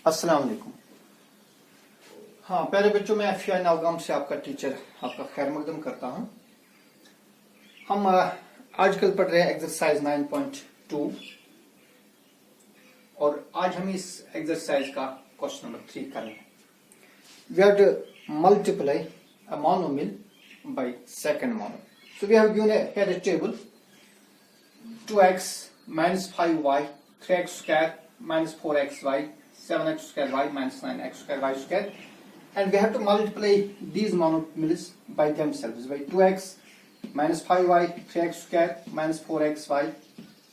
अस्सलाम वालेकुम। हाँ प्यारे बच्चों, मैं एफआई नवगाम से आपका टीचर आपका खैर मकदम करता हूँ। हम आजकल पढ़ रहे हैं एक्सरसाइज 9.2 और आज हम इस एक्सरसाइज का क्वेश्चन नंबर 3 करेंगे। We have to multiply a monomial by second monomial. So we have given here a table 2x minus 5y 3x square minus 4xy 7x square y minus 9x square y square, and we have to multiply these monomils by themselves by 2x minus 5y 3x square minus 4xy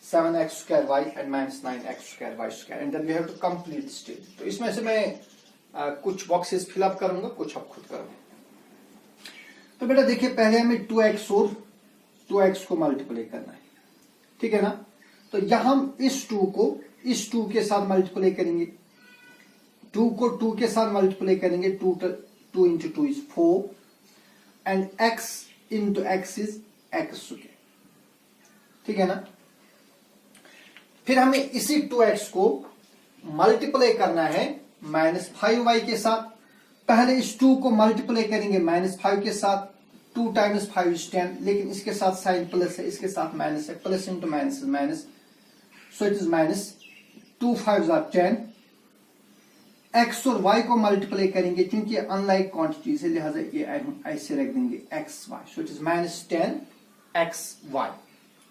7x square y and minus 9x square y square, and then we have to complete this table. तो इसमें से मैं कुछ boxes fill up करूंगा, कुछ आप खुद करोगे। तो बेटा देखिए, पहले हमें 2x और 2x को मल्टीप्लाई करना है, ठीक है ना। तो यहां हम इस 2 को इस 2 के साथ मल्टीप्लाई करेंगे, 2 को 2 के साथ मल्टीप्लाई करेंगे, 2 into 2 is 4 and x into x is x square, ठीक है ना। फिर हमें इसी 2x को मल्टीप्लाई करना है -5y के साथ। पहले इस 2 को मल्टीप्लाई करेंगे -5 के साथ, 2 times 5 is 10, लेकिन इसके साथ साइन प्लस है, इसके साथ माइनस है, plus into minus is minus, so it is minus 2 5s are 10। x और y को मल्टीप्लाई करेंगे, क्योंकि अनलाइक क्वांटिटीज है लिहाजा ये ऐसे रख देंगे xy, so it is -10xy,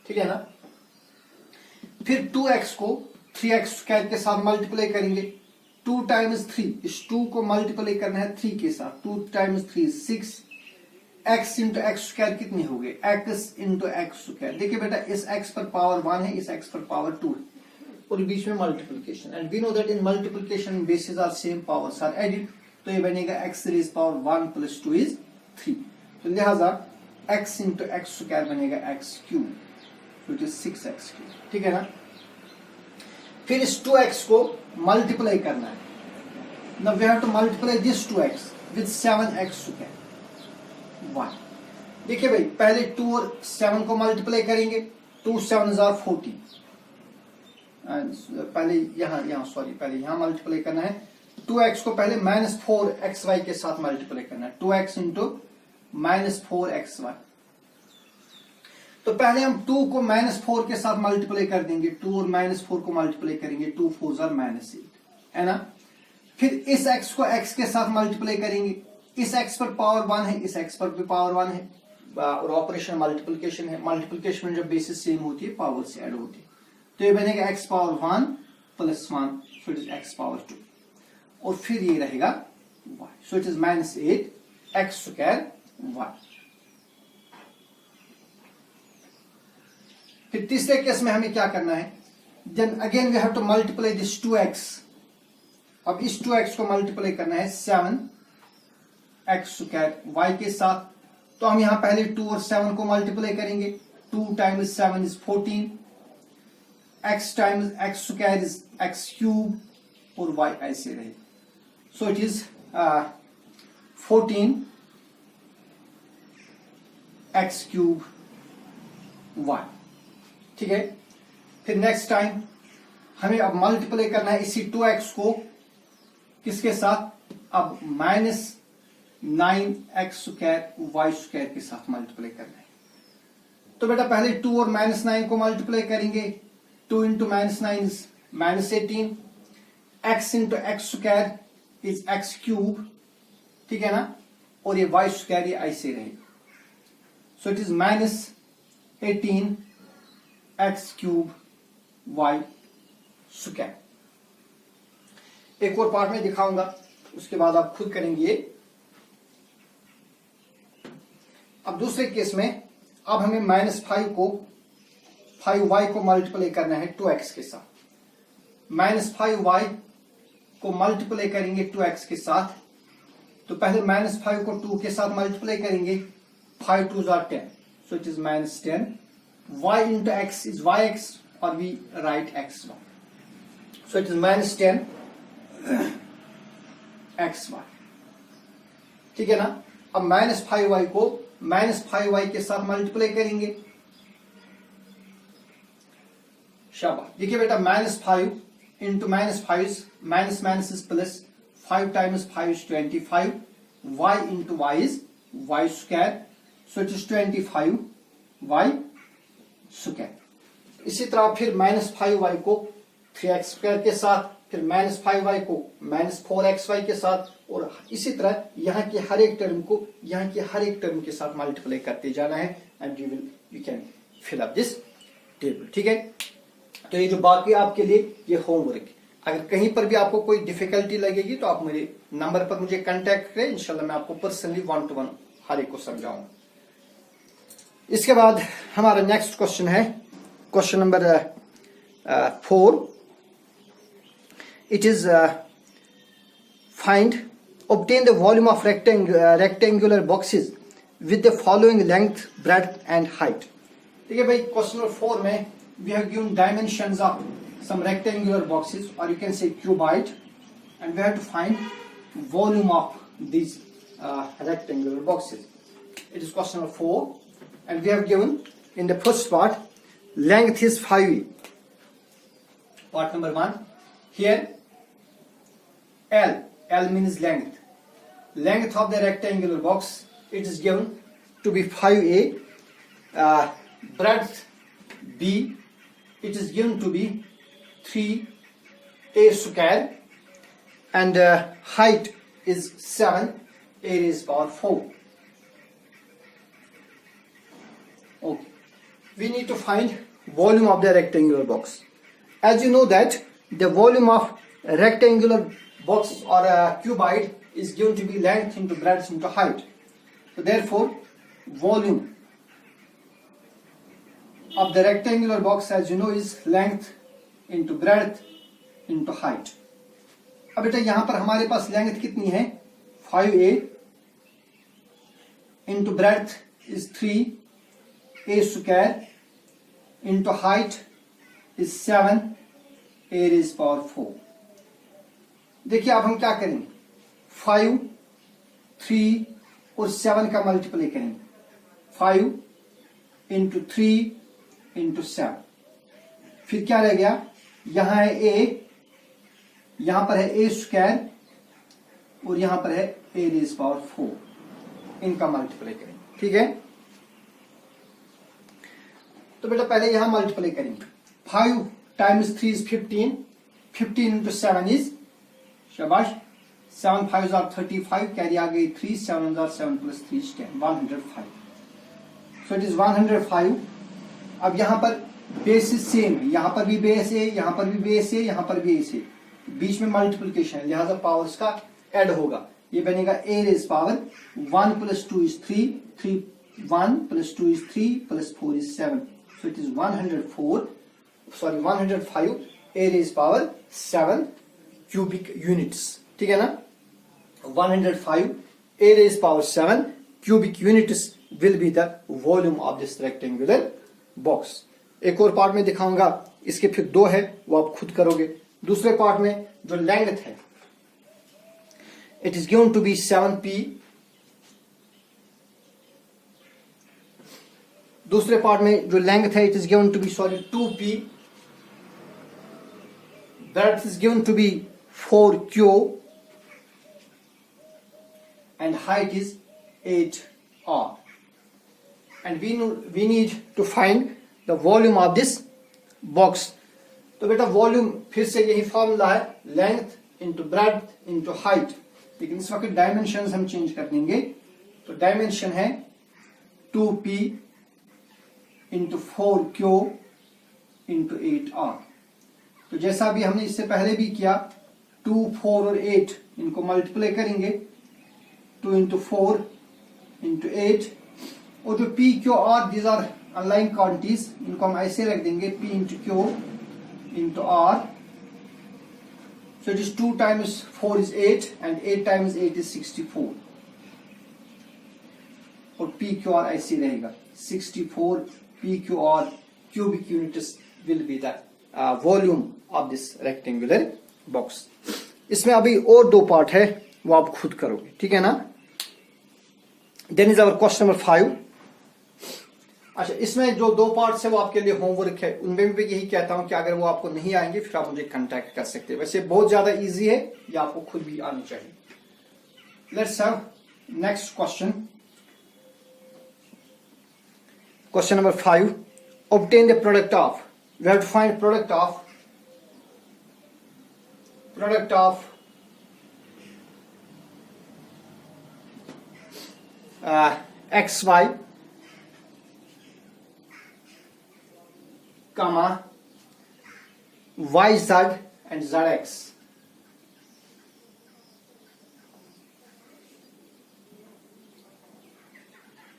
ठीक है ना। फिर 2x को 3x स्क्वायर के साथ मल्टीप्लाई करेंगे, 2 times 3, इस 2 को मल्टीप्लाई करना है 3 के साथ, 2 times 3 is 6, x into x square कितने हो गए, x इंटू एक्स स्क्वायर। देखिए बेटा, इस x पर पावर 1 है, इस x पर पावर 2 है, और बीच में multiplication, and we know that in multiplication bases are same, powers are added, तो ये बनेगा x raise power 1 plus 2 is 3, तो लिहाजा x इंटू एक्स स्क्वायर बनेगा x cube, which is 6x cube, ठीक है ना। फिर इस 2x को मल्टीप्लाई करना है, now we have to multiply this 2x with 7x square y। देखिए भाई, पहले 2 और 7 को मल्टीप्लाई करेंगे, 2 7s are 14, पहले पहले यहां मल्टीप्लाई करना है। 2x को पहले -4xy के साथ मल्टीप्लाई करना है, 2x इंटू -4xy। तो पहले हम 2 को -4 के साथ मल्टीप्लाई कर देंगे, 2 और -4 को मल्टीप्लाई करेंगे, 2 4s are -8, है ना। फिर इस x को x के साथ मल्टीप्लाई करेंगे, इस x पर पावर 1 है, इस x पर भी पावर 1 है, और ऑपरेशन मल्टीप्लिकेशन है। मल्टीप्लिकेशन में जब बेसिस सेम होती है, पावर से ऐड होती है, तो ये बनेगा x power 1 plus 1, so it is x power 2, और फिर ये रहेगा y, so it is -8x square y। फिर तीसरे केस में हमें क्या करना है, then again we have to multiply this 2x। अब इस 2x को मल्टीप्लाई करना है 7x स्क्वायर y के साथ, तो हम यहां पहले 2 और 7 को मल्टीप्लाई करेंगे, 2 times 7 is 14, x times x square is x cube, और y ऐसे रहे, सो it is 14 x cube y, ठीक है। फिर नेक्स्ट टाइम हमें अब मल्टीप्लाई करना है इसी 2x को किसके साथ, अब -9x स्क्वायर y स्क्वायर के साथ मल्टीप्लाई करना है। तो बेटा पहले 2 और -9 को मल्टीप्लाई करेंगे, 2 into -9 is -18, x into x square is x cube, ठीक है ना, और ये y स्क्वायर ये ऐसे रहेगा, सो it is -18 x cube y square. एक और पार्ट में दिखाऊंगा, उसके बाद आप खुद करेंगे ये। अब दूसरे केस में अब हमें -5y को मल्टीप्लाई करना है 2x के साथ। -5y को मल्टीप्लाई करेंगे 2x के साथ, तो पहले -5 को 2 के साथ मल्टीप्लाई करेंगे, 5 2s are 10, so it is -10, y into x is yx, or we write xy, so it is -10 xy, ठीक है ना। अब -5y को -5y के साथ मल्टीप्लाई करेंगे, शाबाश। देखिए बेटा, -5 into -5 is minus is plus, 5 times 5 is 25, y into y is y square, so it is 25 y square. इसी तरह फिर -5y को 3x स्क्वायर के साथ, फिर -5y को -4xy के साथ, और इसी तरह यहाँ की हर एक टर्म को यहाँ की हर एक टर्म के साथ मल्टीप्लाई करते जाना है, and you can fill up this table. ठीक है, तो ये जो बाकी आपके लिए ये होमवर्क. अगर कहीं पर भी आपको कोई डिफिकल्टी लगेगी तो आप मेरे नंबर पर मुझे कांटेक्ट करें, इंशाल्लाह मैं आपको पर्सनली 1-to-1 हर एक को समझाऊंगा. इसके बाद हमारा नेक्स्ट क्वेश्चन है question number 4. It is find obtain the volume of rectangular boxes with the following length, breadth and height. ठीक है भाई, क्वेश्चन नंबर 4 में we have given dimensions of some rectangular boxes, or you can say cuboid, and we have to find volume of these rectangular boxes. It is question number 4, and we have given in the first part length is 5e. Part number 1, here L means length. Length of the rectangular box, it is given to be 5a. Breadth B, it is given to be 3a square, and height is 7a raised power 4. Okay, we need to find volume of the rectangular box. As you know that the volume of rectangular box or a cuboid is given to be length into breadth into height. So therefore volume of the rectangular box, as you know, is length into breadth into height. अब बेटा यहाँ पर हमारे पास length कितनी है, 5a into breadth is 3a square into height is 7a raised power 4. देखिए अब हम क्या करेंगे, 5, 3 और 7 का मल्टीप्लाई करेंगे. 5 into 3 into 7, फिर क्या रह गया, यहां है a, यहां पर है a स्क्वायर और यहां पर है a रेज़ पावर 4. इनका मल्टीप्लाई करेंगे. ठीक है, तो बेटा पहले यहां मल्टीप्लाई करेंगे. 5 times 3 is 15, 15 into 7 is, शाबाश, 7 5s are 35, कैरी आ गई 3, 7 are 7 plus 3 is 10, 105. So it is 105. अब यहाँ पर बेस सेम है, यहाँ पर भी बेस है, यहाँ पर भी बेस है, यहाँ पर भी बेस है, बीच में मल्टीप्लिकेशन है, लिहाजा पावर्स का ऐड होगा. ये बनेगा a rays power 1 plus 2 is 3, 1 plus 2 is 3 plus 4 is 7. So it is 105 a rays power 7 cubic units. ठीक है ना, 105 a raised power 7 cubic units will be the volume of this rectangular box. एक और part में दिखाऊंगा, इसके फिर 2 है, वो आप खुद करोगे. दूसरे पार्ट में जो लेंथ है, it is given to be 7p. दूसरे पार्ट में जो लेंथ है, it is given to be 2p. Breadth is given to be 4q, and height is 8r. And we need to find the volume of this box. तो बेटा volume फिर से यही formula है, length into breadth into height, लेकिन इस वक्त dimension हम चेंज कर देंगे. तो डायमेंशन है 2p into 4q into 8r. तो जैसा भी हमने इससे पहले भी किया, 2, 4 और 8 इनको मल्टीप्लाई करेंगे, 2 इंटू 4 इंटू 8, और जो p, q, r these are unlike quantities, इनको हम ऐसे रख देंगे, p into q into r. So it is 2 times 4 is 8 and 8 times 8 is 64, और p, q, r ऐसे रहेगा, 64 p, q, r cubic units will be the volume of this rectangular box. इसमें अभी और 2 पार्ट है, वो आप खुद करोगे. ठीक है ना. Then is our question number 5. अच्छा, इसमें जो 2 पार्ट्स है वो आपके लिए होमवर्क है, उनमें भी यही कहता हूं कि अगर वो आपको नहीं आएंगे फिर आप मुझे कांटेक्ट कर सकते हैं। वैसे बहुत ज्यादा इजी है, ये आपको खुद भी आनी चाहिए। Let's have next question. Question number 5, obtain the product of, we have to find product of xy comma yz and zx.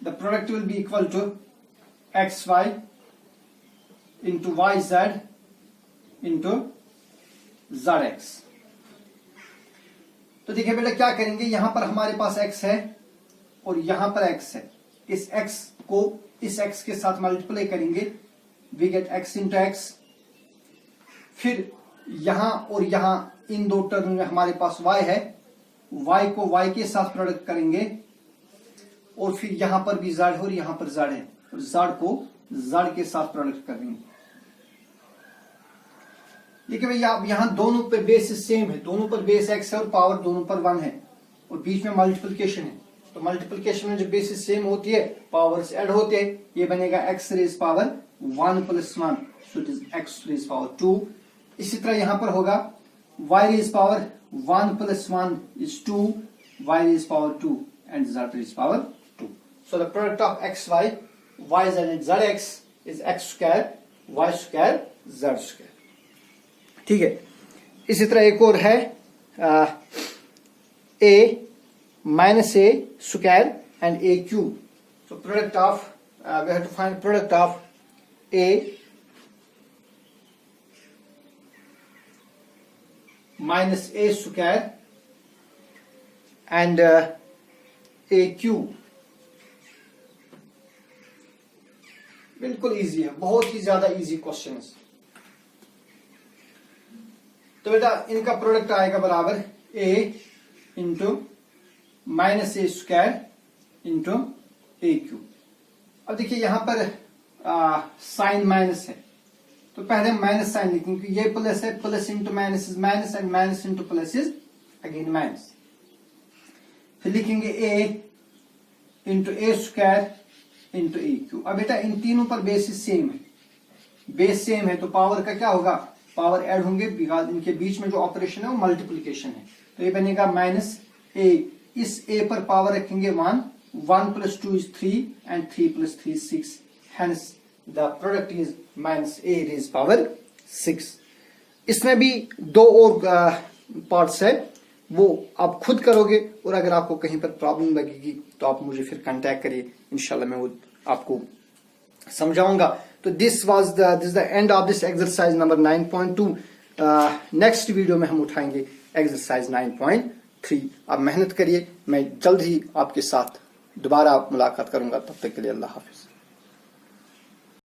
The product will be equal to xy into yz into zx. तो देखिए बेटा क्या करेंगे, यहां पर हमारे पास x है और यहां पर x है, इस x को इस x के साथ मल्टीप्लाई करेंगे, we get x into x. फिर यहां और यहां इन दो टर्म में हमारे पास y है, y को y के साथ प्रोडक्ट करेंगे और फिर यहां पर भी z है और यहां पर z है, और z को z के साथ प्रोडक्ट करेंगे। देखिए भैया आप यहां दोनों पर बेस सेम है, दोनों पर बेस x है और पावर दोनों पर 1 है और बीच में मल्टीप्लिकेशन है। तो मल्टीप्लिकेशन में जो बेसिस सेम होती है पावर्स ऐड होते हैं, ये बनेगा x raise power 1 plus 1, so it is x raise power 2। इसी तरह यहां पर होगा y raise power 1 plus 1 is 2, y raise power 2 and z raise power 2। So the product of xy, yz and zx is x square y square z square. ठीक है, इसी तरह एक और है a minus a square and a cube. So product of we have to find product of a minus a square and a cube. बिल्कुल easy है, बहुत ही ज्यादा इजी क्वेश्चन है। तो बेटा इनका प्रोडक्ट आएगा बराबर a into minus A square into A cube. अब देखिए यहां पर साइन माइनस है, तो पहले माइनस साइन लिखेंगे क्योंकि ये प्लस है, plus into minus is minus and minus into plus is again minus. फिर लिखेंगे ए इंटू ए स्क्वायर इंटू ए क्यूब। अब बेटा इन तीनों पर बेसिस सेम है, बेस सेम है तो पावर का क्या होगा, पावर ऐड होंगे, बिकॉज इनके बीच में जो ऑपरेशन है वो मल्टीप्लीकेशन है। तो ये बनेगा माइनस ए, इस a पर पावर रखेंगे 1, 1 plus 2 is 3 and 3 plus 3 6, hence the product is minus a raise power 6। इसमें भी 2 और पार्ट्स है, वो आप खुद करोगे और अगर आपको कहीं पर प्रॉब्लम लगेगी तो आप मुझे फिर कांटेक्ट करिए, इंशाल्लाह मैं वो आपको समझाऊंगा। तो this the end of this exercise number 9.2। Next video में हम उठाएंगे एक्सरसाइज 9.3। आप मेहनत करिए, मैं जल्द ही आपके साथ दोबारा मुलाकात करूंगा, तब तक के लिए अल्लाह हाफिज।